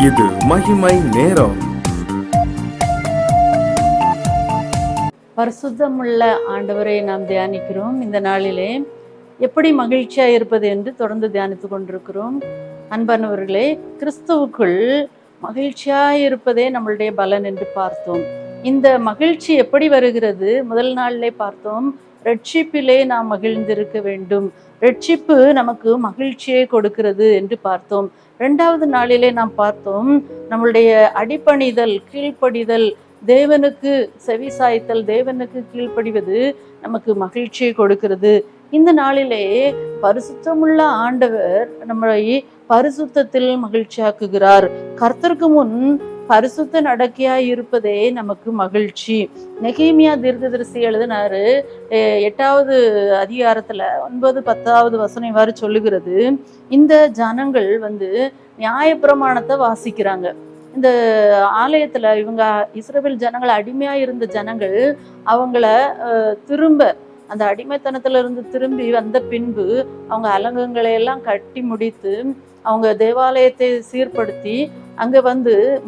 இது மகிமை நேரம். பரிசுத்தமுள்ள ஆண்டவரை நாம் தியானிக்கிறோம். இந்த நாளிலே எப்படி மகிழ்ச்சியா இருப்பது என்று தொடர்ந்து தியானித்து கொண்டிருக்கிறோம். அன்பானவர்களே, கிறிஸ்துவுக்குள் மகிழ்ச்சியா இருப்பதே நம்மளுடைய பலன் என்று பார்த்தோம். இந்த மகிழ்ச்சி எப்படி வருகிறது? முதல் நாளிலே பார்த்தோம், ரட்சிப்பிலே நாம் மகிழ்ந்திருக்க வேண்டும். ரட்சிப்பு நமக்கு மகிழ்ச்சியை கொடுக்கிறது என்று பார்த்தோம். இரண்டாவது நாளிலே நாம் பார்த்தோம், நம்மளுடைய அடிபணிதல், கீழ்ப்படிதல், தேவனுக்கு செவிசாய்த்தல், தேவனுக்கு கீழ்ப்படிவது நமக்கு மகிழ்ச்சியை கொடுக்கிறது. இந்த நாளிலே பரிசுத்தமுள்ள ஆண்டவர் நம்மை பரிசுத்தத்தில் மகிழ்ச்சியாக்குகிறார். கர்த்தருக்கு முன் பரிசுத்த நடக்கையாய் இருப்பதே நமக்கு மகிழ்ச்சி. நெகேமியா தீர்க்கதரிசி எழுதினாரு 8வது அதிகாரத்துல 9, 10வது வசனம் இவ்வாறு சொல்லுகிறது. இந்த ஜனங்கள் நியாயப்பிரமாணத்தை வாசிக்கிறாங்க. இந்த ஆலயத்துல இவங்க இஸ்ரவேல் ஜனங்கள் அடிமையா இருந்த ஜனங்கள் அவங்கள திரும்ப அந்த அடிமைத்தனத்துல இருந்து திரும்பி வந்த பின்பு அவங்க அலங்கங்களை எல்லாம் கட்டி முடித்து அவங்க தேவாலயத்தை சீர்படுத்தி அங்க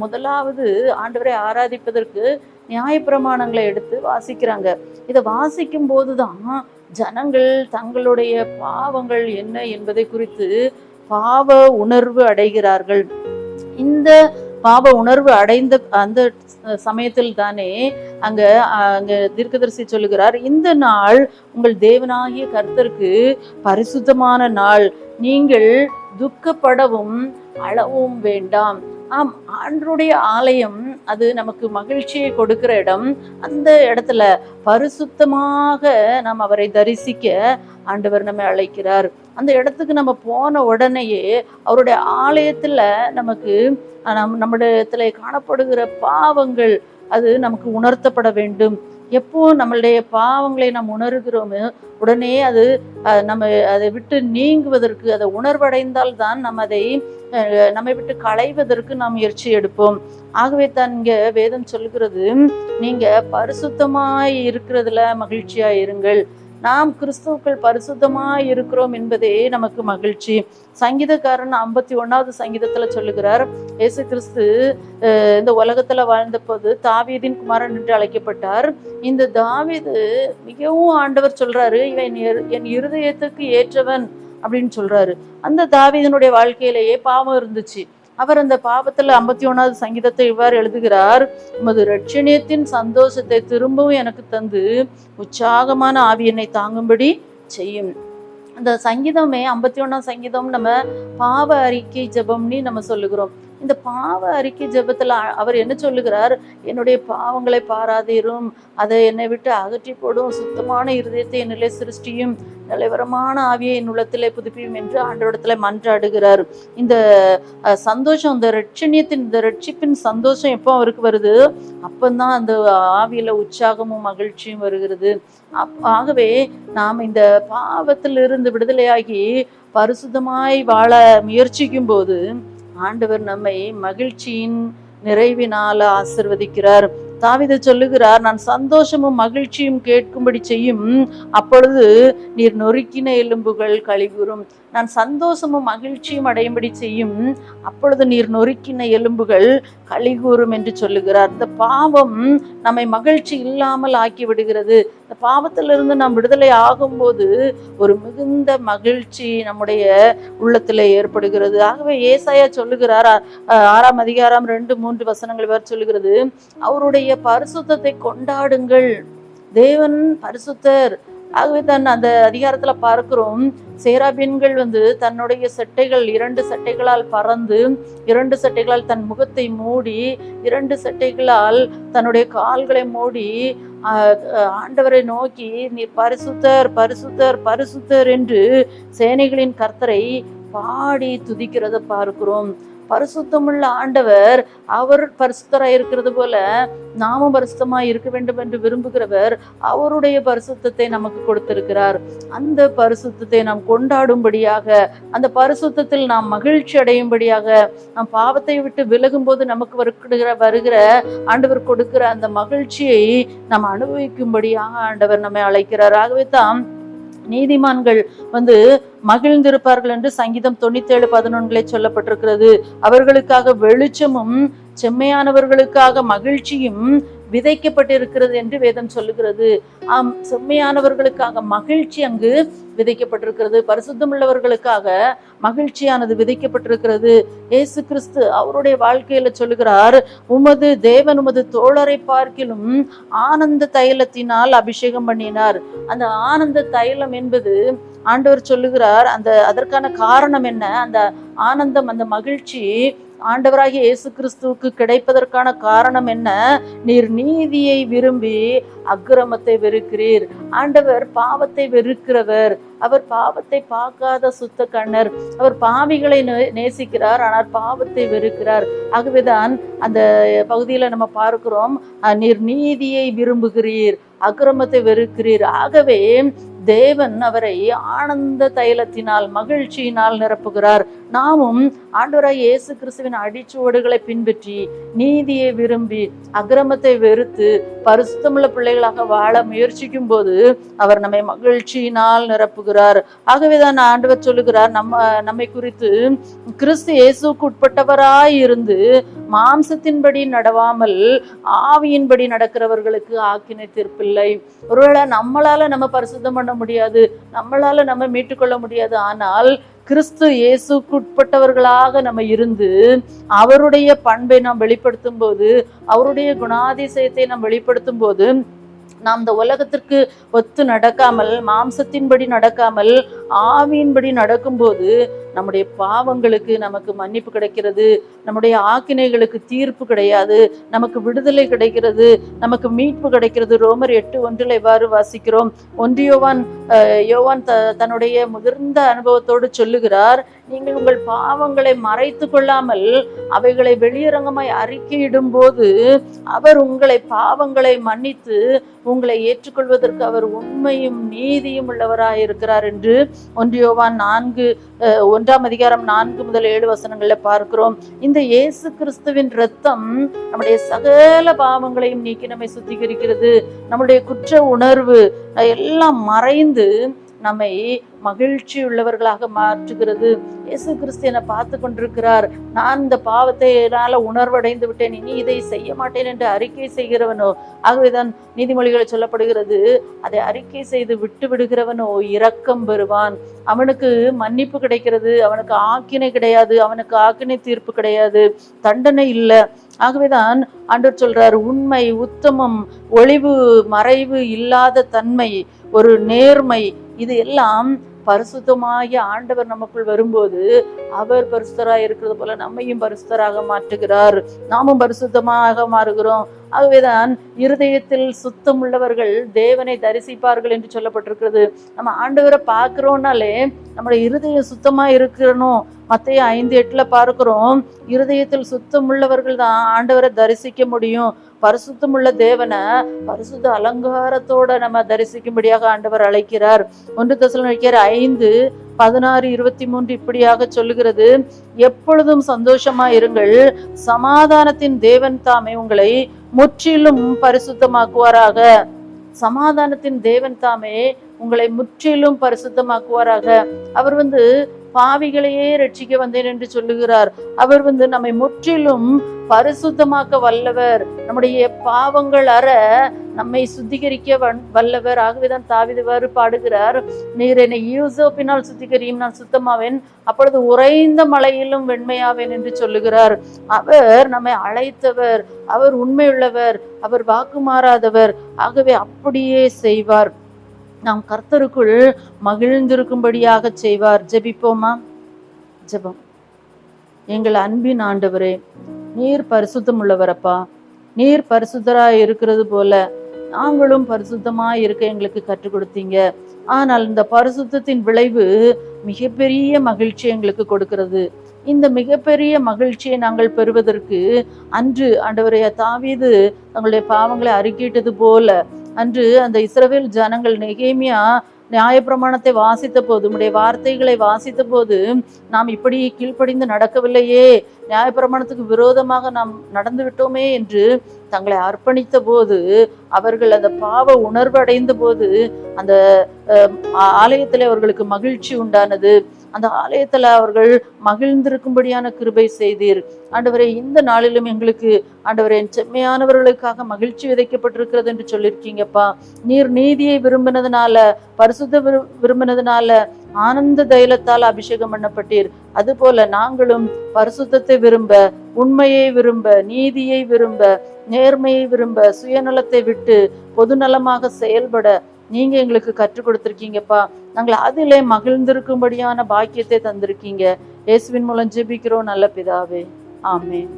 முதலாவது ஆண்டவரை ஆராதிப்பதற்கு நியாயப்பிரமாணங்களை எடுத்து வாசிக்கிறாங்க. இதை வாசிக்கும் போதுதான் ஜனங்கள் தங்களுடைய பாவங்கள் என்ன என்பதை குறித்து பாவ உணர்வு அடைகிறார்கள். இந்த பாவ உணர்வு அடைந்த அந்த சமயத்தில் தானே அங்க தீர்க்கதரிசி சொல்லுகிறார், இந்த நாள் உங்கள் தேவனாகிய கர்த்தருக்கு பரிசுத்தமான நாள், நீங்கள் துக்கப்படவும் அழவும் வேண்டாம். ஆம், ஆண்டருடைய ஆலயம் அது நமக்கு மகிழ்ச்சியை கொடுக்கிற இடம். அந்த இடத்துல பரிசுத்தமாக நாம் அவரை தரிசிக்க ஆண்டவர் நம்மை அழைக்கிறார். அந்த இடத்துக்கு நம்ம போன உடனேயே அவருடைய ஆலயத்துல நமக்கு நம்மிடத்துல காணப்படுகிற பாவங்கள் அது நமக்கு உணர்த்தப்பட வேண்டும். எப்போ நம்மளுடைய பாவங்களை நாம் உணர்கிறோமோ உடனே அது நம்ம அதை விட்டு நீங்குவதற்கு, அதை உணர்வடைந்தால் தான் நம்மை விட்டு களைவதற்கு நாம் முயற்சி எடுப்போம். ஆகவே தான் இங்க வேதம் சொல்கிறது, நீங்க பரிசுத்தமாய் இருக்கிறதுல மகிழ்ச்சியா இருங்கள். நாம் கிறிஸ்துவுக்குள் பரிசுத்தமாய் இருக்கிறோம் என்பதே நமக்கு மகிழ்ச்சி. சங்கீதக்காரன் 51வது சங்கீதத்துல சொல்லுகிறார், இயேசு கிறிஸ்து இந்த உலகத்துல வாழ்ந்த போது தாவீதின் குமாரன் என்று அழைக்கப்பட்டார். இந்த தாவீது மிகவும் ஆண்டவர் சொல்றாரு, இவன் என் இருதயத்துக்கு ஏற்றவன் அப்படின்னு சொல்றாரு. அந்த தாவீதினுடைய வாழ்க்கையிலேயே பாவம் இருந்துச்சு. அவர் அந்த பாவத்துல 51வது சங்கீதத்தை இவ்வாறு எழுதுகிறார், உமது இரட்சணியத்தின் சந்தோஷத்தை திரும்பவும் எனக்கு தந்து உற்சாகமான ஆவி என்னை தாங்கும்படி செய்யும். அந்த சங்கீதமே 51ஆம் சங்கீதம் நம்ம பாவ அறிக்கை ஜெபம்னு நம்ம சொல்லுகிறோம். இந்த பாவ அறிக்கை ஜெபத்துல அவர் என்ன சொல்லுகிறார், என்னுடைய பாவங்களை பாராதீரும், அதை என்னை விட்டு அகற்றி போடும், சுத்தமான இருதயத்தை என்னிலே சிருஷ்டியும், நிலைவரமான ஆவியை என் உள்ளத்திலே புதுப்பியும் என்று ஆண்டவரிடத்துல மன்றாடுகிறார். இந்த சந்தோஷம், இந்த ரட்சணியத்தின், இந்த ரட்சிப்பின் சந்தோஷம் எப்போ அவருக்கு வருது, அப்பந்தான் அந்த ஆவியில உற்சாகமும் மகிழ்ச்சியும் வருகிறது. ஆகவே நாம் இந்த பாவத்திலிருந்து விடுதலையாகி பரிசுத்தமாய் வாழ முயற்சிக்கும் போது ஆண்டவர் நம்மை மகிழ்ச்சியின் நிறைவினால ஆசிர்வதிக்கிறார். தாவீது சொல்லுகிறார், நான் சந்தோஷமும் மகிழ்ச்சியும் கேட்கும்படி செய்யும், அப்பொழுது நீர் நொறுக்கின எலும்புகள் கழிவுறும். நான் சந்தோஷமும் மகிழ்ச்சியும் அடையும்படி செய்யும், அப்பொழுது நீர் நொறுக்கின எலும்புகள் கழிகூறும் என்று சொல்லுகிறார். இந்த பாவம் நம்மை மகிழ்ச்சி இல்லாமல் ஆக்கி விடுகிறது. இந்த பாவத்திலிருந்து நாம் விடுதலை ஆகும்போது ஒரு மிகுந்த மகிழ்ச்சி நம்முடைய உள்ளத்துல ஏற்படுகிறது. ஆகவே ஏசாயா சொல்லுகிறார், 6ஆம் அதிகாரம் 2, 3 வசனங்கள் வரை சொல்லுகிறது, அவருடைய பரிசுத்தத்தை கொண்டாடுங்கள், தேவன் பரிசுத்தர். ஆகவே தான் அந்த அதிகாரத்துல பார்க்கிறோம், சேராபீன்கள் தன்னுடைய சட்டைகள் 2 சட்டைகளால் பறந்து, 2 சட்டைகளால் தன் முகத்தை மூடி, 2 சட்டைகளால் தன்னுடைய கால்களை மூடி ஆண்டவரை நோக்கி, நீர் பரிசுத்தர் பரிசுத்தர் பரிசுத்தர் என்று சேனைகளின் கர்த்தரை பாடி துதிக்கிறத பார்க்கிறோம். பரிசுத்தமுள்ள ஆண்டவர் அவர் பரிசுத்தராய் இருக்கிறது போல நாமும் பரிசுத்தமாய் இருக்க வேண்டும் என்று விரும்புகிறவர் அவருடைய பரிசுத்தத்தை நமக்கு கொடுத்திருக்கிறார். அந்த பரிசுத்தத்தை நாம் கொண்டாடும்படியாக, அந்த பரிசுத்தத்தில் நாம் மகிழ்ச்சி அடையும்படியாக, நாம் பாவத்தை விட்டு விலகும் போது நமக்கு வருகிற ஆண்டவர் கொடுக்கிற அந்த மகிழ்ச்சியை நாம் அனுபவிக்கும்படியாக ஆண்டவர் நம்மை அழைக்கிறார். ஆகவே தான் நீதிமான்கள் மகிழ்ந்திருப்பார்கள் என்று சங்கீதம் 97:11 சொல்லப்பட்டிருக்கிறது. அவர்களுக்காக வெளிச்சமும் செம்மையானவர்களுக்காக மகிழ்ச்சியும் விதைக்கப்பட்டிருக்கிறது என்று வேதம் சொல்லுகிறது. செம்மையானவர்களுக்காக மகிழ்ச்சி அங்கு விதைக்கப்பட்டிருக்கிறது. பரிசுத்தம் உள்ளவர்களுக்காக மகிழ்ச்சியானது விதைக்கப்பட்டிருக்கிறது. இயேசு கிறிஸ்து அவருடைய வாழ்க்கையில சொல்லுகிறார், உமது தேவன் உமது தோழரை பார்க்கிலும் ஆனந்த தைலத்தினால் அபிஷேகம் பண்ணினார். அந்த ஆனந்த தைலம் என்பது ஆண்டவர் சொல்லுகிறார், அதற்கான காரணம் என்ன? அந்த ஆனந்தம், அந்த மகிழ்ச்சி ஆண்டவராகிய இயேசு கிறிஸ்துவுக்கு கிடைப்பதற்கான காரணம் என்ன? நீர் நீதியை விரும்பி அக்கிரமத்தை வெறுக்கிறீர். ஆண்டவர் பாவத்தை வெறுக்கிறவர். அவர் பாவத்தை பார்க்காத சுத்த கண்ணர். அவர் பாவிகளை நேசிக்கிறார், ஆனால் பாவத்தை வெறுக்கிறார். ஆகவேதான் அந்த பகுதியில நம்ம பார்க்கிறோம், நீர் நீதியை விரும்புகிறீர், அக்கிரமத்தை வெறுக்கிறீர். ஆகவே தேவன் அவரை ஆனந்த தைலத்தினால் மகிழ்ச்சியினால் நிரப்புகிறார். நாமும் ஆண்டவராய் இயேசு கிறிஸ்துவின் அடிச்சுவடுகளை பின்பற்றி நீதியை விரும்பி அக்கிரமத்தை வெறுத்து பரிசுத்தமுள்ள பிள்ளைகளாக வாழ முயற்சிக்கும் போது அவர் நம்மை மகிழ்ச்சியினால் நிரப்புகிறார். ஆகவேதான் ஆண்டவர் சொல்லுகிறார், நம்மை குறித்து கிறிஸ்து இயேசுக்கு உட்பட்டவராய் இருந்து மாம்சத்தின்படி நடவாமல் ஆவியின்படி நடக்கிறவர்களுக்கு ஆக்கினை தீர்ப்பில்லை. ஒருவேளை நம்மளால நம்ம பரிசுத்தம் பண்ண முடியாது, நம்மளால நம்ம மீட்டுக்கொள்ள முடியாது. ஆனால் கிறிஸ்து இயேசுக்கு உட்பட்டவர்களாக நம்ம இருந்து அவருடைய பண்பை நாம் வெளிப்படுத்தும் போது, அவருடைய குணாதிசயத்தை நாம் வெளிப்படுத்தும் போது, நாம் இந்த உலகத்திற்கு ஒத்து நடக்காமல் மாம்சத்தின்படி நடக்காமல் ஆவியின்படி நடக்கும்போது நம்முடைய பாவங்களுக்கு நமக்கு மன்னிப்பு கிடைக்கிறது, நம்முடைய ஆக்கினைகளுக்கு தீர்ப்பு கிடையாது, நமக்கு விடுதலை கிடைக்கிறது, நமக்கு மீட்பு கிடைக்கிறது. ரோமர் 8:1 இவ்வாறு வாசிக்கிறோம். யோவான் தன்னுடைய முதிர்ந்த அனுபவத்தோடு சொல்லுகிறார், நீங்கள் உங்கள் பாவங்களை மறைத்து கொள்ளாமல் அவைகளை வெளியரங்கமாய் அறிக்கையிடும் போது அவர் உங்களை பாவங்களை மன்னித்து உங்களை ஏற்றுக்கொள்வதற்கு அவர் உண்மையும் நீதியும் உள்ளவராயிருக்கிறார் என்று 1 யோவான் 4:1-7 பார்க்கிறோம். இந்த இயேசு கிறிஸ்துவின் இரத்தம் நம்முடைய சகல பாவங்களையும் நீக்கி நம்மை சுத்திகரிக்கிறது. நம்முடைய குற்ற உணர்வு எல்லாம் மறைந்து நம்மை மகிழ்ச்சி உள்ளவர்களாக மாற்றுகிறது. இயேசு கிறிஸ்து என்னை பார்த்து கொண்டிருக்கிறார், நான் இந்த பாவத்தை என்னால உணர்வடைந்து விட்டேன், இனி இதை செய்ய மாட்டேன் என்று அறிக்கை செய்கிறவனோ, ஆகவேதான் நீதிமொழிகளை சொல்லப்படுகிறது, அதை அறிக்கை செய்து விட்டு விடுகிறவனோ இரக்கம் பெறுவான். அவனுக்கு மன்னிப்பு கிடைக்கிறது, அவனுக்கு ஆக்கினை கிடையாது, அவனுக்கு ஆக்கினை தீர்ப்பு கிடையாது, தண்டனை இல்லை. ஆகவேதான் ஆண்டவர் சொல்றார், உண்மை, உத்தமம், ஒளிவு மறைவு இல்லாத தன்மை, ஒரு நேர்மை, இது எல்லாம் பரிசுத்தமாகிய ஆண்டவர் நமக்குள் வரும்போது அவர் பரிசுத்தராக இருக்கிறது போல நம்மையும் பரிசுத்தராக மாற்றுகிறார். நாமும் பரிசுத்தமாக மாறுகிறோம். ஆகவேதான் இருதயத்தில் சுத்தம் உள்ளவர்கள் தேவனை தரிசிப்பார்கள் என்று சொல்லப்பட்டிருக்கிறது. நம்ம ஆண்டவரை பார்க்கிறோம்னாலே நம்முடைய இருதயம் சுத்தமா இருக்கணும். மத்தேயு 5:8 பார்க்கிறோம், இருதயத்தில் சுத்தம் உள்ளவர்கள் தான் ஆண்டவரை தரிசிக்க முடியும். பரிசுத்தம் உள்ள தேவனை பரிசுத்த அலங்காரத்தோட நம்ம தரிசிக்கும்படியாக ஆண்டவர் அழைக்கிறார். 1 தெசலோனிக்கேயர் 5:16-23 இப்படியாக சொல்லுகிறது, எப்பொழுதும் சந்தோஷமா இருங்கள், சமாதானத்தின் தேவன் தாமே உங்களை முற்றிலும் பரிசுத்தமாக்குவாராக. சமாதானத்தின் தேவன் தாமே உங்களை முற்றிலும் பரிசுத்தமாக்குவாராக. அவர் பாவிகளையே ரட்சிக்க வந்தேன் என்று சொல்லுகிறார். அவர் நம்மை முற்றிலும் பரிசுத்தமாக்க வல்லவர். நம்முடைய பாவங்கள் நம்மை சுத்திகரிக்க வல்லவர். ஆகவேதான் தாவீது பாடுகிறார், நீர் என்னை ஈசோப்பினால் சுத்திகரியும், நான் சுத்தமாவேன், அப்பொழுது உறைந்த மலையிலும் வெண்மையாவேன் என்று சொல்லுகிறார். அவர் நம்மை அழைத்தவர், அவர் உண்மையுள்ளவர், அவர் வாக்கு மாறாதவர். ஆகவே அப்படியே செய்வார். நாம் கர்த்தருக்குள் மகிழ்ந்திருக்கும்படியாக செய்வார். ஜெபிப்போமா? ஜெபம். எங்கள் அன்பின் ஆண்டவரே, நீர் பரிசுத்தம் உள்ளவரப்பா. நீர் பரிசுத்தராய் இருக்கிறது போல நாங்களும் பரிசுத்தமாய் இருக்க எங்களுக்கு கற்றுக் கொடுத்தீங்க. ஆனால் இந்த பரிசுத்தத்தின் விளைவு மிகப்பெரிய மகிழ்ச்சி எங்களுக்கு கொடுக்கிறது. இந்த மிகப்பெரிய மகிழ்ச்சியை நாங்கள் பெறுவதற்கு அன்று ஆண்டவரே தாவீது தங்களுடைய பாவங்களை அறிக்கையிட்டது போல அன்று அந்த இஸ்ரவேல் ஜனங்கள் நெகேமியா நியாயப்பிரமாணத்தை வாசித்த போது, உம்முடைய வார்த்தைகளை வாசித்த போது, நாம் இப்படி கீழ்ப்படிந்து நடக்கவில்லையே, நியாயப்பிரமாணத்துக்கு விரோதமாக நாம் நடந்து விட்டோமே என்று தங்களை அர்ப்பணித்த போது, அவர்கள் அந்த பாவ உணர்வு அடைந்த போது அந்த ஆலயத்திலே அவர்களுக்கு மகிழ்ச்சி உண்டானது. அந்த ஆலயத்துல அவர்கள் மகிழ்ந்திருக்கும்படியான கிருபை செய்தீர் ஆண்டவரே. இந்த நாளிலும் எங்களுக்கு ஆண்டவரே செம்மையானவர்களுக்காக மகிழ்ச்சி விதைக்கப்பட்டிருக்கிறது என்று சொல்லியிருக்கீங்கப்பா. நீர் நீதியை விரும்பினதுனால, பரிசுத்த விரும்பினதுனால ஆனந்த தைலத்தால் அபிஷேகம் பண்ணப்பட்டீர். அதுபோல நாங்களும் பரிசுத்தத்தை விரும்ப, உண்மையை விரும்ப, நீதியை விரும்ப, நேர்மையை விரும்ப, சுயநலத்தை விட்டு பொதுநலமாக செயல்பட நீங்க எங்களுக்கு கற்றுக் கொடுத்திருக்கீங்கப்பா. நாங்கள் அதிலே மகிழ்ந்திருக்கும்படியான பாக்கியத்தை தந்திருக்கீங்க. இயேசுவின் மூலம் ஜெபிக்கிறோம் நல்ல பிதாவே, ஆமென்.